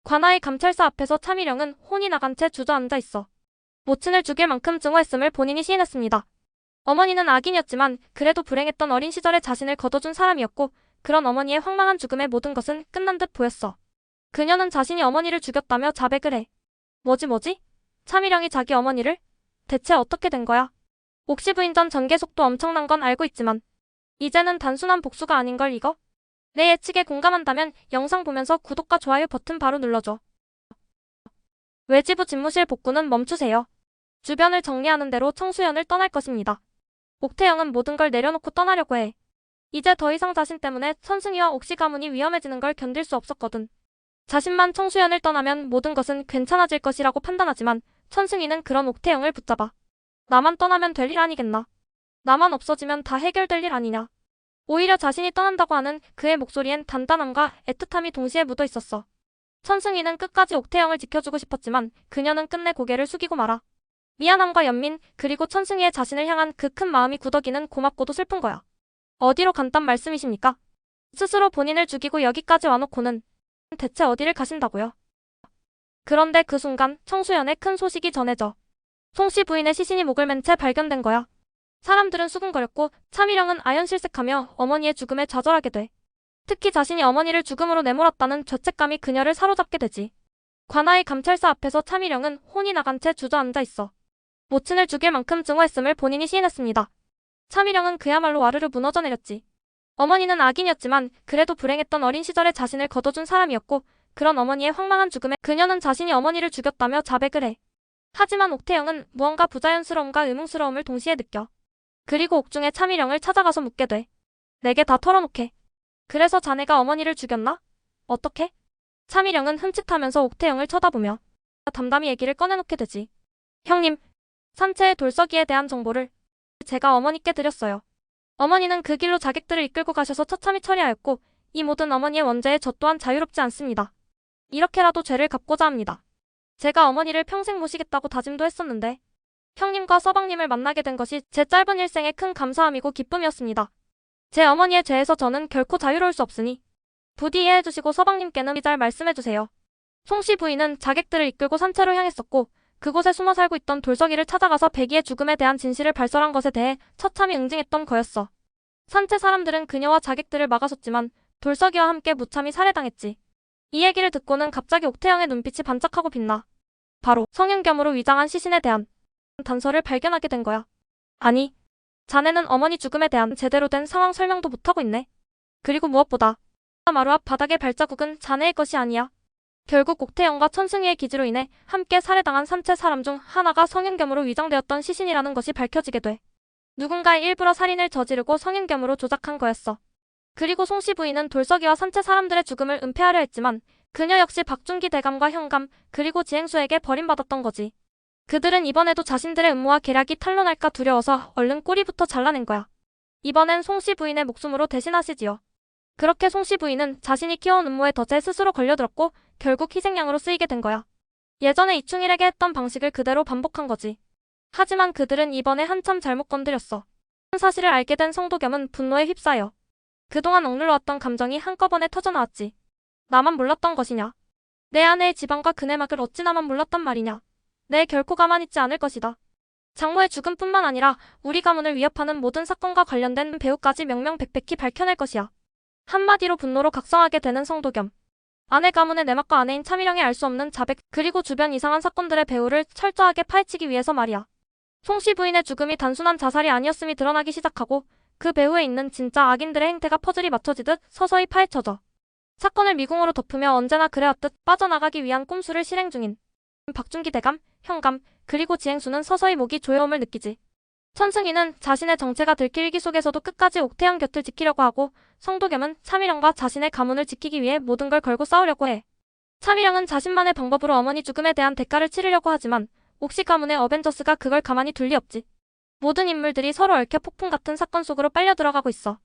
관아의 감찰사 앞에서 차미령은 혼이 나간 채 주저앉아 있어 모친을 죽일 만큼 증오했음을 본인이 시인했습니다. 어머니는 악인이었지만 그래도 불행했던 어린 시절의 자신을 거둬준 사람이었고 그런 어머니의 황망한 죽음에 모든 것은 끝난 듯 보였어. 그녀는 자신이 어머니를 죽였다며 자백을 해. 뭐지? 차미령이 자기 어머니를? 대체 어떻게 된 거야? 옥시 부인 전 전계속도 엄청난 건 알고 있지만 이제는 단순한 복수가 아닌걸 이거? 내 예측에 공감한다면 영상 보면서 구독과 좋아요 버튼 바로 눌러줘. 외지부 집무실 복구는 멈추세요. 주변을 정리하는 대로 청수연을 떠날 것입니다. 옥태영은 모든 걸 내려놓고 떠나려고 해. 이제 더 이상 자신 때문에 천승희와 옥시 가문이 위험해지는 걸 견딜 수 없었거든. 자신만 청수연을 떠나면 모든 것은 괜찮아질 것이라고 판단하지만 천승희는 그런 옥태영을 붙잡아. 나만 떠나면 될 일 아니겠나. 나만 없어지면 다 해결될 일 아니냐. 오히려 자신이 떠난다고 하는 그의 목소리엔 단단함과 애틋함이 동시에 묻어 있었어. 천승희는 끝까지 옥태영을 지켜주고 싶었지만 그녀는 끝내 고개를 숙이고 말아. 미안함과 연민 그리고 천승희의 자신을 향한 그 큰 마음이 구더기는 고맙고도 슬픈 거야. 어디로 간단 말씀이십니까? 스스로 본인을 죽이고 여기까지 와놓고는 대체 어디를 가신다고요? 그런데 그 순간 청수연의 큰 소식이 전해져. 송씨 부인의 시신이 목을 맨 채 발견된 거야. 사람들은 수군거렸고 차미령은 아연실색하며 어머니의 죽음에 좌절하게 돼. 특히 자신이 어머니를 죽음으로 내몰았다는 죄책감이 그녀를 사로잡게 되지. 관아의 감찰사 앞에서 차미령은 혼이 나간 채 주저앉아 있어. 모친을 죽일 만큼 증오했음을 본인이 시인했습니다. 차미령은 그야말로 와르르 무너져 내렸지. 어머니는 악인이었지만 그래도 불행했던 어린 시절의 자신을 거둬준 사람이었고 그런 어머니의 황망한 죽음에 그녀는 자신이 어머니를 죽였다며 자백을 해. 하지만 옥태영은 무언가 부자연스러움과 의문스러움을 동시에 느껴. 그리고 옥중에 차미령을 찾아가서 묻게 돼. 내게 다 털어놓게. 그래서 자네가 어머니를 죽였나? 어떻게? 차미령은 흠칫하면서 옥태영을 쳐다보며 담담히 얘기를 꺼내놓게 되지. 형님, 산채의 돌서기에 대한 정보를 제가 어머니께 드렸어요. 어머니는 그 길로 자객들을 이끌고 가셔서 처참히 처리하였고 이 모든 어머니의 원죄에 저 또한 자유롭지 않습니다. 이렇게라도 죄를 갚고자 합니다. 제가 어머니를 평생 모시겠다고 다짐도 했었는데 형님과 서방님을 만나게 된 것이 제 짧은 일생의 큰 감사함이고 기쁨이었습니다. 제 어머니의 죄에서 저는 결코 자유로울 수 없으니 부디 이해해주시고 서방님께는 잘 말씀해주세요. 송씨 부인은 자객들을 이끌고 산채로 향했었고 그곳에 숨어 살고 있던 돌석이를 찾아가서 백이의 죽음에 대한 진실을 발설한 것에 대해 처참히 응징했던 거였어. 산채 사람들은 그녀와 자객들을 막아섰지만 돌석이와 함께 무참히 살해당했지. 이 얘기를 듣고는 갑자기 옥태영의 눈빛이 반짝하고 빛나. 바로 성윤겸으로 위장한 시신에 대한 단서를 발견하게 된 거야. 아니, 자네는 어머니 죽음에 대한 제대로 된 상황 설명도 못하고 있네. 그리고 무엇보다 마루 앞 바닥의 발자국은 자네의 것이 아니야. 결국 옥태영과 천승희의 기지로 인해 함께 살해당한 산채 사람 중 하나가 성윤겸으로 위장되었던 시신이라는 것이 밝혀지게 돼. 누군가의 일부러 살인을 저지르고 성윤겸으로 조작한 거였어. 그리고 송씨 부인은 돌석이와 산채 사람들의 죽음을 은폐하려 했지만 그녀 역시 박준기 대감과 현감 그리고 지행수에게 버림받았던 거지. 그들은 이번에도 자신들의 음모와 계략이 탄로날까 두려워서 얼른 꼬리부터 잘라낸 거야. 이번엔 송씨 부인의 목숨으로 대신하시지요. 그렇게 송씨 부인은 자신이 키워온 음모의 덫에 스스로 걸려들었고 결국 희생양으로 쓰이게 된 거야. 예전에 이충일에게 했던 방식을 그대로 반복한 거지. 하지만 그들은 이번에 한참 잘못 건드렸어. 사실을 알게 된 성도겸은 분노에 휩싸여. 그동안 억눌러왔던 감정이 한꺼번에 터져나왔지. 나만 몰랐던 것이냐. 내 아내의 지방과 그 내막을 어찌 나만 몰랐단 말이냐. 내 결코 가만히 있지 않을 것이다. 장모의 죽음뿐만 아니라 우리 가문을 위협하는 모든 사건과 관련된 배후까지 명명백백히 밝혀낼 것이야. 한마디로 분노로 각성하게 되는 성도겸. 아내 가문의 내막과 아내인 차미령이 알 수 없는 자백 그리고 주변 이상한 사건들의 배후를 철저하게 파헤치기 위해서 말이야. 송씨 부인의 죽음이 단순한 자살이 아니었음이 드러나기 시작하고 그 배후에 있는 진짜 악인들의 행태가 퍼즐이 맞춰지듯 서서히 파헤쳐져. 사건을 미궁으로 덮으며 언제나 그래왔듯 빠져나가기 위한 꼼수를 실행 중인 박준기 대감, 현감, 그리고 지행수는 서서히 목이 조여옴을 느끼지. 천승희는 자신의 정체가 들킬 위기 속에서도 끝까지 옥태영 곁을 지키려고 하고 성도겸은 차미령과 자신의 가문을 지키기 위해 모든 걸 걸고 싸우려고 해. 차미령은 자신만의 방법으로 어머니 죽음에 대한 대가를 치르려고 하지만 옥시 가문의 어벤져스가 그걸 가만히 둘 리 없지. 모든 인물들이 서로 얽혀 폭풍 같은 사건 속으로 빨려 들어가고 있어.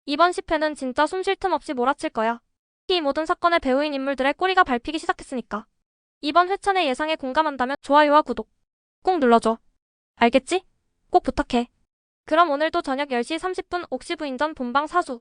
이번 10회는 진짜 숨 쉴 틈 없이 몰아칠 거야. 이 모든 사건의 배우인 인물들의 꼬리가 밟히기 시작했으니까. 이번 회찬의 예상에 공감한다면 좋아요와 구독 꼭 눌러줘. 알겠지? 꼭 부탁해. 그럼 오늘도 저녁 10시 30분 옥시 부인전 본방 사수.